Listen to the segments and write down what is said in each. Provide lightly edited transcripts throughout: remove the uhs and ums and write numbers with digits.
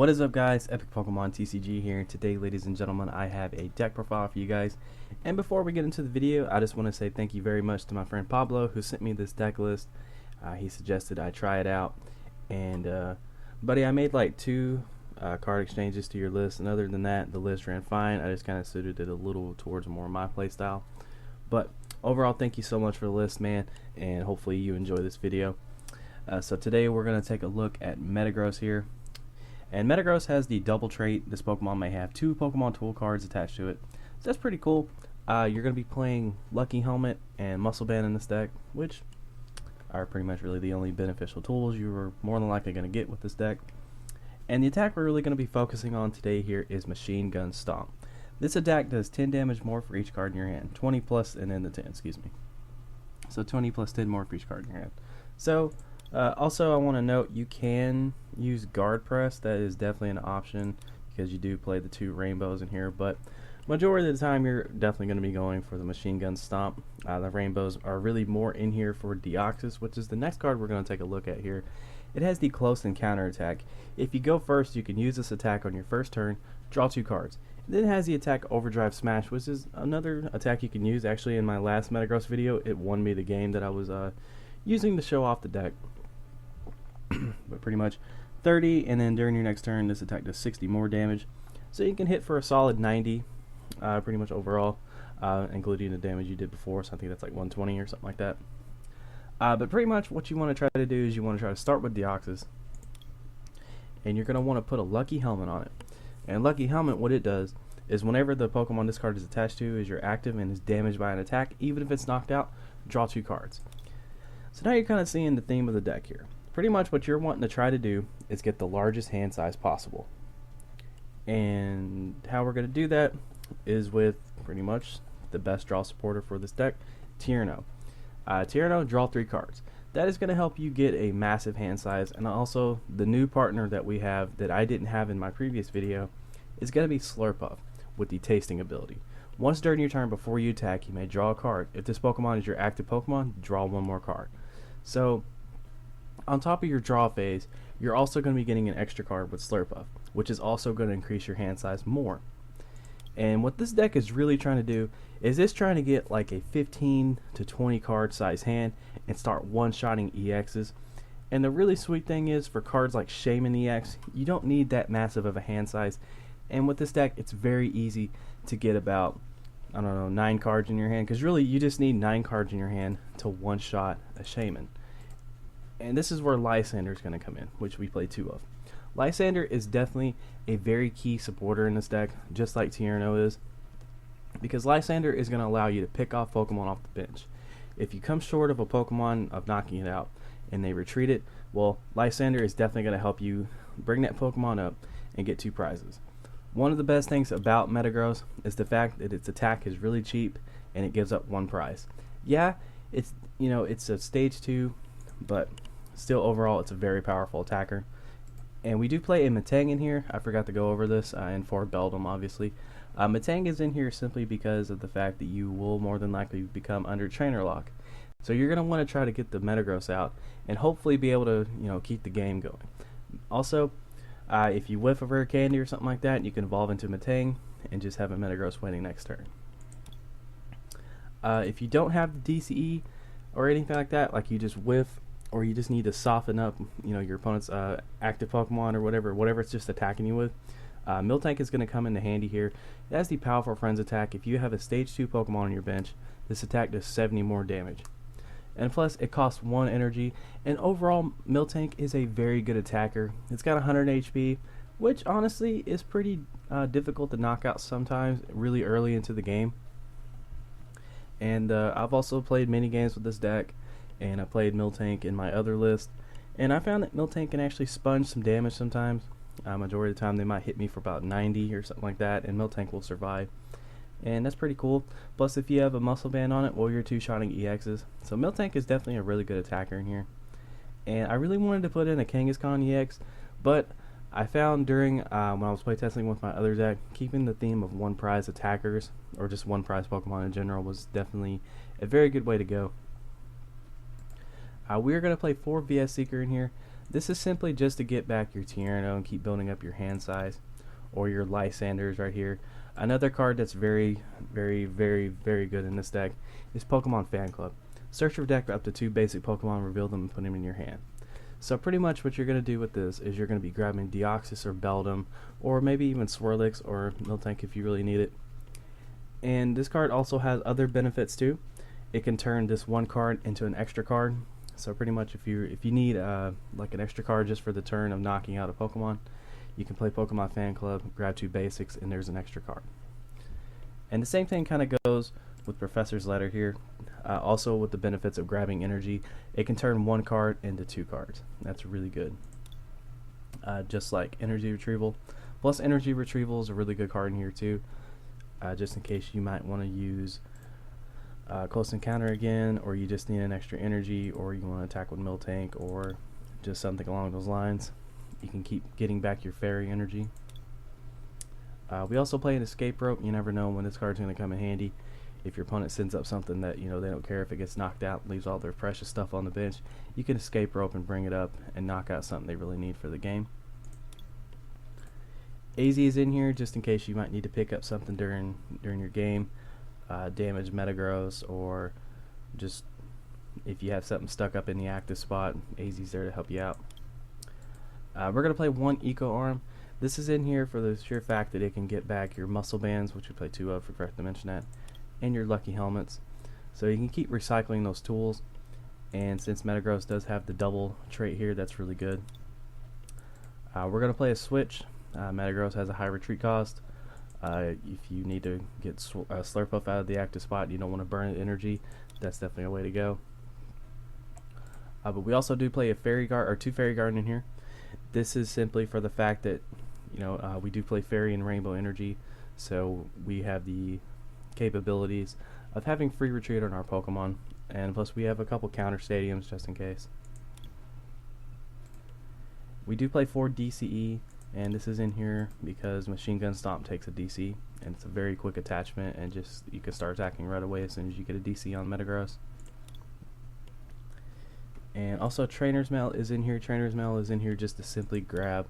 What is up, guys? Epic Pokemon TCG here, and today, ladies and gentlemen, I have a deck profile for you guys. And before we get into the video, I just want to say thank you very much to my friend Pablo, who sent me this deck list. He suggested I try it out, and buddy, I made like 2 card exchanges to your list, and other than that, the list ran fine. I just kind of suited it a little towards more my playstyle. But overall, thank you so much for the list, man, and hopefully you enjoy this video. So today we're going to take a look at Metagross here. And Metagross has the double trait. This Pokemon may have 2 Pokemon Tool cards attached to it. So that's pretty cool. You're going to be playing Lucky Helmet and Muscle Band in this deck, which are pretty much really the only beneficial tools you are more than likely going to get with this deck. And the attack we're really going to be focusing on today here is Machine Gun Stomp. This attack does 10 damage more for each card in your hand. 20 plus and then the 10, excuse me. So 20 plus 10 more for each card in your hand. So also, I want to note you can use Guard Press. That is definitely an option because you do play the 2 rainbows in here, but majority of the time you're definitely going to be going for the Machine Gun Stomp. The rainbows are really more in here for Deoxys, which is the next card we're going to take a look at here. It has the Close Encounter attack. If you go first, you can use this attack on your first turn, draw 2 cards. Then it has the attack Overdrive Smash, which is another attack you can use. Actually, in my last Metagross video, it won me the game that I was using to show off the deck. But pretty much 30, and then during your next turn this attack does 60 more damage, so you can hit for a solid 90 pretty much overall, including the damage you did before, so I think that's like 120 or something like that. But pretty much what you want to try to do is you want to try to start with Deoxys, and you're going to want to put a Lucky Helmet on it. And Lucky Helmet, what it does is whenever the Pokemon this card is attached to is you're active and is damaged by an attack, even if it's knocked out, draw 2 cards. So now you're kind of seeing the theme of the deck here. Pretty much what you're wanting to try to do is get the largest hand size possible. And how we're going to do that is with pretty much the best draw supporter for this deck, Tierno. Tierno, draw 3 cards. That is going to help you get a massive hand size, and also the new partner that we have that I didn't have in my previous video is going to be Slurpuff with the tasting ability. Once during your turn before you attack, you may draw a card. If this Pokemon is your active Pokemon, draw 1 more card. So on top of your draw phase, you're also going to be getting an extra card with Slurpuff, which is also going to increase your hand size more. And what this deck is really trying to do is it's trying to get like a 15 to 20 card size hand and start one-shotting EXs. And the really sweet thing is for cards like Shaman EX, you don't need that massive of a hand size. And with this deck, it's very easy to get about, I don't know, 9 cards in your hand, because really you just need 9 cards in your hand to one-shot a Shaman. And this is where Lysander is going to come in, which we play 2 of. Lysander is definitely a very key supporter in this deck, just like Tierno is, because Lysander is going to allow you to pick off Pokemon off the bench. If you come short of a Pokemon of knocking it out and they retreat it, well, Lysander is definitely going to help you bring that Pokemon up and get 2 prizes. One of the best things about Metagross is the fact that its attack is really cheap and it gives up 1 prize. Yeah, it's a stage 2, but still overall it's a very powerful attacker. And we do play a Metang in here. I forgot to go over this and for Beldum, obviously. Metang is in here simply because of the fact that you will more than likely become under trainer lock. So you're going to want to try to get the Metagross out and hopefully be able to keep the game going. Also, if you whiff a rare candy or something like that, you can evolve into Metang and just have a Metagross waiting next turn. If you don't have the DCE or anything like that, like you just whiff, or you just need to soften up your opponent's active Pokemon or whatever it's just attacking you with, Miltank is going to come into handy here. It has the Powerful Friends attack. If you have a stage 2 Pokemon on your bench, this attack does 70 more damage. And plus it costs 1 energy, and overall Miltank is a very good attacker. It's got 100 HP, which honestly is pretty difficult to knock out sometimes really early into the game. And I've also played many games with this deck, and I played Miltank in my other list, and I found that Miltank can actually sponge some damage sometimes. Majority of the time they might hit me for about 90 or something like that, and Miltank will survive, and that's pretty cool. Plus if you have a Muscle Band on it, well, you're 2-shotting EXs. So Miltank is definitely a really good attacker in here. And I really wanted to put in a Kangaskhan EX, but I found during when I was playtesting with my other deck, keeping the theme of 1 prize attackers, or just 1 prize Pokemon in general, was definitely a very good way to go. We're going to play 4 VS Seeker in here. This is simply just to get back your Tierno and keep building up your hand size, or your Lysanders right here. Another card that's very good in this deck is Pokemon Fan Club. Search your deck for up to 2 basic Pokemon, reveal them, and put them in your hand. So pretty much what you're going to do with this is you're going to be grabbing Deoxys or Beldum, or maybe even Swirlix or Miltank if you really need it. And this card also has other benefits too. It can turn this one card into an extra card. So pretty much if you need like an extra card just for the turn of knocking out a Pokemon, you can play Pokemon Fan Club, grab 2 basics, and there's an extra card. And the same thing kind of goes with Professor's Letter here. Also with the benefits of grabbing energy, it can turn 1 card into 2 cards. That's really good. Just like energy retrieval. Plus energy retrieval is a really good card in here too. Just in case you might want to use Close Encounter again, or you just need an extra energy, or you want to attack with Miltank, or just something along those lines. You can keep getting back your fairy energy. We also play an escape rope. You never know when this card's going to come in handy. If your opponent sends up something that, you know, they don't care if it gets knocked out, leaves all their precious stuff on the bench, you can escape rope and bring it up and knock out something they really need for the game. AZ is in here just in case you might need to pick up something during your game. Damage Metagross, or just if you have something stuck up in the active spot, AZ's there to help you out. We're going to play 1 Eco Arm. This is in here for the sheer fact that it can get back your muscle bands, which we play 2 of, forgot to mention that, and your lucky helmets. So you can keep recycling those tools, and since Metagross does have the double trait here, that's really good. We're going to play a switch. Metagross has a high retreat cost. If you need to get Slurpuff out of the active spot, you don't want to burn energy, that's definitely a way to go. But we also do play a Fairy Guard, or 2 Fairy Garden in here. This is simply for the fact that, you know, we do play Fairy and Rainbow Energy, so we have the capabilities of having free retreat on our Pokemon, and plus we have a couple counter stadiums just in case. We do play 4 DCE, and this is in here because Machine Gun Stomp takes a DC, and it's a very quick attachment, and just you can start attacking right away as soon as you get a DC on Metagross. And also Trainer's Mail is in here. Trainer's Mail is in here just to simply grab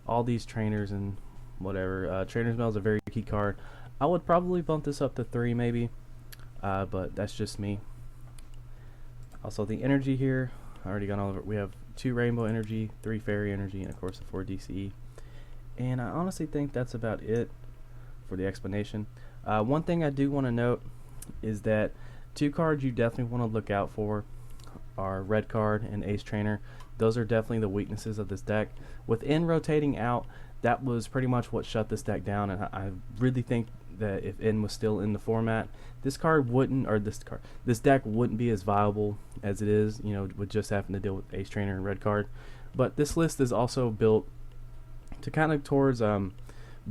all these trainers and whatever. Trainer's Mail is a very key card. I would probably bump this up to 3 maybe, but that's just me. Also the energy here, I already got all of it. We have 2 Rainbow Energy, 3 Fairy Energy, and of course the 4 DCE. And I honestly think that's about it for the explanation. One thing I do want to note is that 2 cards you definitely want to look out for are Red Card and Ace Trainer. Those are definitely the weaknesses of this deck. Within rotating out, that was pretty much what shut this deck down, and I really think that if N was still in the format, this deck wouldn't be as viable as it is, you know, with just having to deal with Ace Trainer and Red Card. But this list is also built to kind of towards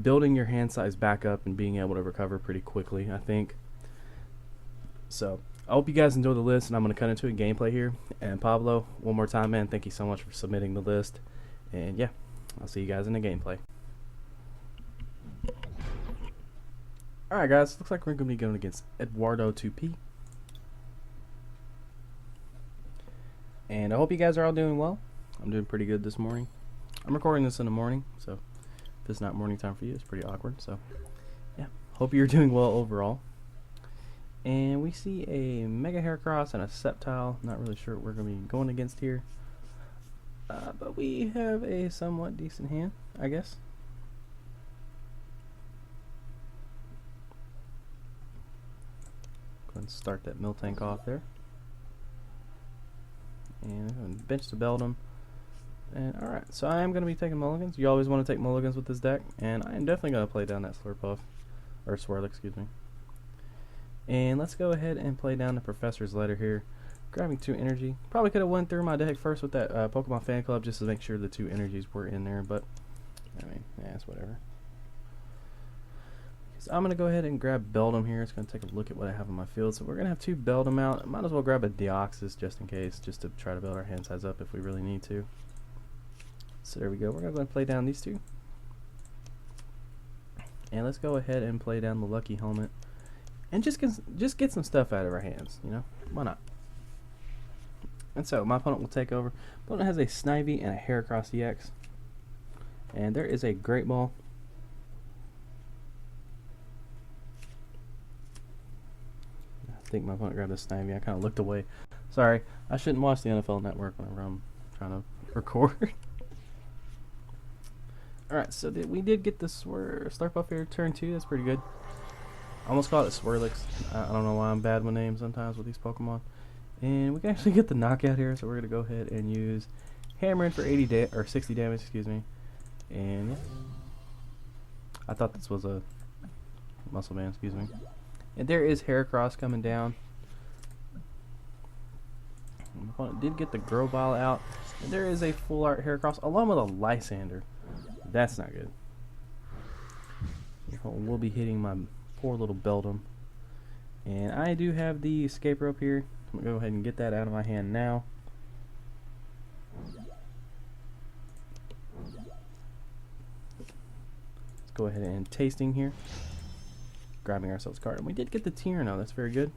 building your hand size back up and being able to recover pretty quickly, I think. So I hope you guys enjoy the list, and I'm going to cut into a gameplay here. And Pablo, one more time, man, thank you so much for submitting the list. And yeah, I'll see you guys in the gameplay. Alright guys, looks like we're going to be going against Eduardo 2P. And I hope you guys are all doing well. I'm doing pretty good this morning. I'm recording this in the morning, so if it's not morning time for you, it's pretty awkward. So yeah, hope you're doing well overall. And we see a Mega Heracross and a Sceptile. Not really sure what we're going to be going against here. But we have a somewhat decent hand, I guess. Go ahead and start that Miltank off there. And bench the Beldum. And alright, so I am going to be taking mulligans. You always want to take mulligans with this deck. And I am definitely going to play down that Slurpuff. Or Swirl, excuse me. And let's go ahead and play down the Professor's Letter here. Grabbing 2 energy. Probably could have went through my deck first with that Pokemon Fan Club just to make sure the 2 energies were in there, but I mean, yeah, it's whatever. So I'm going to go ahead and grab Beldum here. It's going to take a look at what I have in my field. So we're going to have 2 Beldum out. I might as well grab a Deoxys just in case, just to try to build our hand size up if we really need to. So there we go. We're going to go and play down these 2. And let's go ahead and play down the Lucky Helmet. And just get some stuff out of our hands, you know? Why not? And so my opponent will take over. Opponent has a Snivy and a Heracross EX. And there is a Great Ball. I think my opponent grabbed a Snivy. I kind of looked away. Sorry, I shouldn't watch the NFL Network whenever I'm trying to record. Alright, so we did get the Slurpuff here, turn 2. That's pretty good. I almost called it Swirlix. I don't know why I'm bad with names sometimes with these Pokemon. And we can actually get the knockout here, so we're going to go ahead and use Hammer in for 60 damage, excuse me. And yeah. I thought this was a Muscle Man, excuse me. And there is Heracross coming down. My opponent did get the Grovyle out. And there is a full art Heracross along with a Lysander. That's not good. We'll be hitting my poor little Beldum. And I do have the escape rope here. I'm going to go ahead and get that out of my hand now. Let's go ahead and tasting here. Grabbing ourselves a card. And we did get the Tyranno. That's very good.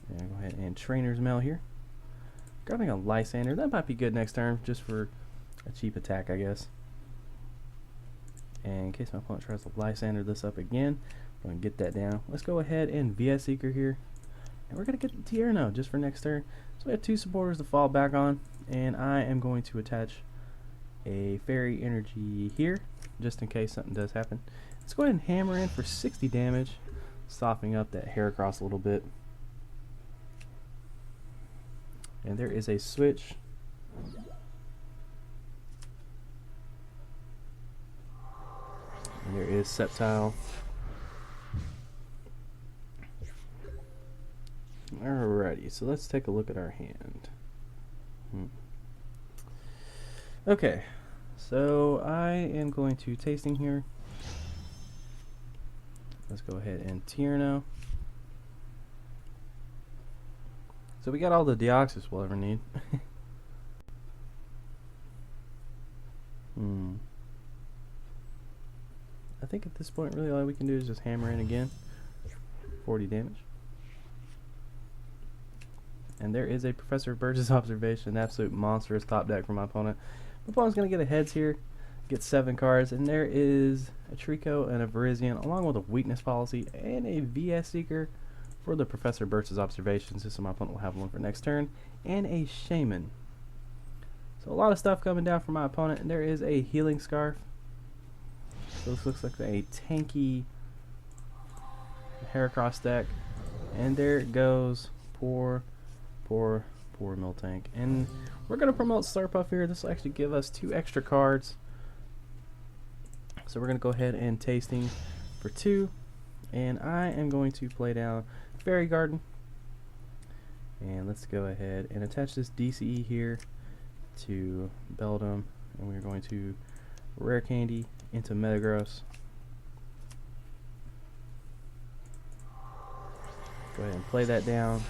And go ahead and Trainer's Mail here. Grabbing a Lysander. That might be good next turn just for a cheap attack, I guess. And in case my opponent tries to Lysander this up again, I'm going to get that down. Let's go ahead and VS Seeker here. And we're going to get the Tyranno just for next turn. So we have 2 supporters to fall back on. And I am going to attach a Fairy Energy here, just in case something does happen. Let's go ahead and hammer in for 60 damage, softening up that Heracross a little bit. And there is a switch. And there is Sceptile. Alrighty, so let's take a look at our hand. Okay, so I am going to tasting here. Let's go ahead and Tyranno. So we got all the Deoxys we'll ever need. I think at this point really all we can do is just hammer in again. 40 damage. And there is a Professor Birch's Observation, absolute monstrous top deck from my opponent. My opponent's going to get a heads here, get 7 cards, and there is a Trico and a Virizion, along with a Weakness Policy and a VS Seeker for the Professor Birch's Observations, just so my opponent will have one for next turn, and a Shaman. So a lot of stuff coming down from my opponent, and there is a Healing Scarf. So this looks like a tanky Heracross deck, and there it goes. Poor Miltank. And we're going to promote Slurpuff here. This will actually give us 2 extra cards. So we're going to go ahead and tasting for 2. And I am going to play down Fairy Garden. And let's go ahead and attach this DCE here to Beldum. And we're going to Rare Candy into Metagross. Go ahead and play that down.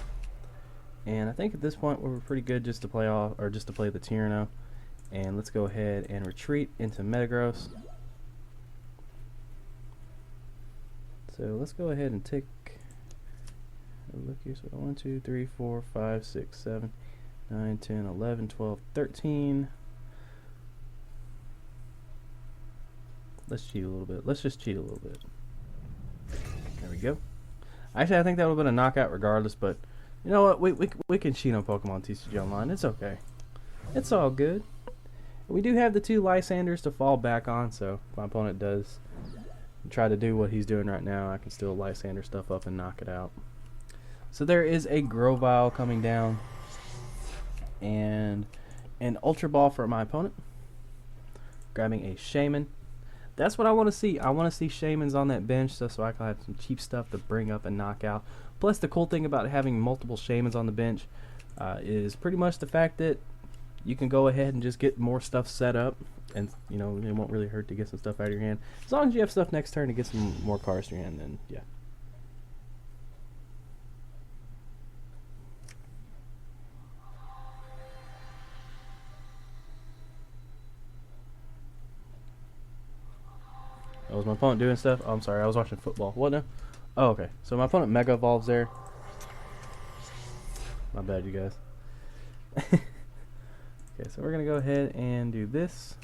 And I think at this point we're pretty good just to play off, or just to play the Tyranno. And let's go ahead and retreat into Metagross. So let's go ahead and take a look here. So 1, 2, 3, 4, 5, 6, 7, 9, 10, 11, 12, 13. Let's cheat a little bit. Let's just cheat a little bit. There we go. Actually, I think that would have been a knockout regardless, but you know what? We can cheat on Pokemon TCG Online. It's okay. It's all good. We do have the 2 Lysanders to fall back on, so if my opponent does try to do what he's doing right now, I can still Lysander stuff up and knock it out. So there is a Grovyle coming down, and an Ultra Ball for my opponent. Grabbing a Shaman. That's what I want to see. I want to see Shamans on that bench so I can have some cheap stuff to bring up and knock out. Plus, the cool thing about having multiple Shamans on the bench is pretty much the fact that you can go ahead and just get more stuff set up, and you know it won't really hurt to get some stuff out of your hand. As long as you have stuff next turn to get some more cards in your hand, then yeah. Oh, was my opponent doing stuff? Oh, I'm sorry, I was watching football. What now? Oh, okay. So my opponent Mega Evolves there. My bad, you guys. Okay, so we're gonna go ahead and do this,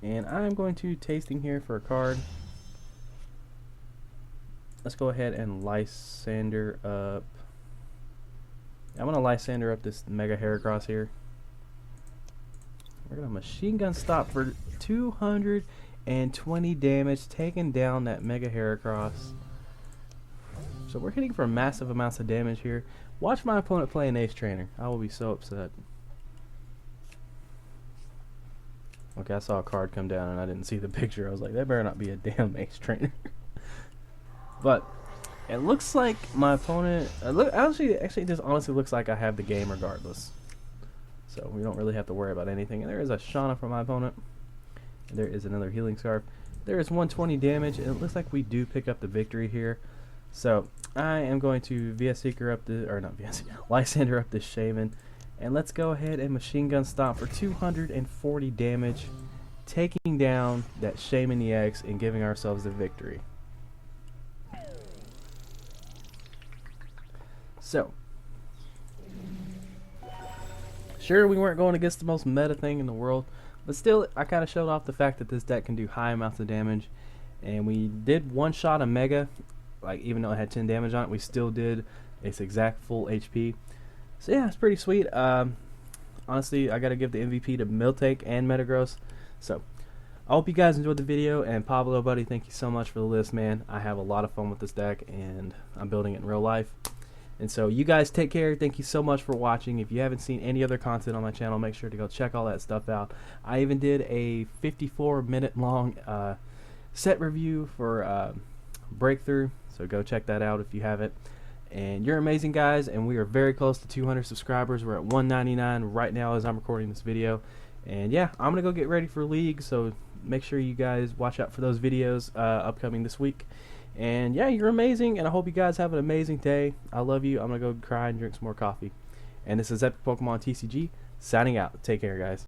and I'm going to tasting here for a card. Let's go ahead and Lysander up. I'm gonna Lysander up this Mega Heracross here. We're gonna machine gun stop for 220 damage, taking down that Mega Heracross. So we're hitting for massive amounts of damage here. Watch my opponent play an Ace Trainer. I will be so upset. Okay, I saw a card come down and I didn't see the picture. I was like, that better not be a damn Ace Trainer. But it looks like my opponent. Actually, this honestly looks like I have the game regardless. So we don't really have to worry about anything. And there is a Shauna for my opponent. And there is another Healing Scarf. There is 120 damage, and it looks like we do pick up the victory here. So I am going to VS Seeker up the, or not VS, Lysander up this Shaman. And let's go ahead and machine gun stop for 240 damage, taking down that Shaman EX and giving ourselves the victory. So, sure, we weren't going against the most meta thing in the world, but still, I kind of showed off the fact that this deck can do high amounts of damage. And we did one shot a Mega, like even though it had 10 damage on it, we still did its exact full HP. So yeah, it's pretty sweet. Honestly, I gotta give the MVP to Miltake and Metagross. So I hope you guys enjoyed the video, and Pablo, buddy, thank you so much for the list, man. I have a lot of fun with this deck, and I'm building it in real life. And so you guys take care. Thank you so much for watching. If you haven't seen any other content on my channel, make sure to go check all that stuff out. I even did a 54-minute long set review for Breakthrough, so go check that out if you haven't. And you're amazing, guys, and we are very close to 200 subscribers. We're at 199 right now as I'm recording this video. And yeah, I'm gonna go get ready for League, so make sure you guys watch out for those videos upcoming this week. And yeah, you're amazing, and I hope you guys have an amazing day. I love you. I'm gonna go cry and drink some more coffee. And this is Epic Pokemon TCG signing out. Take care, guys.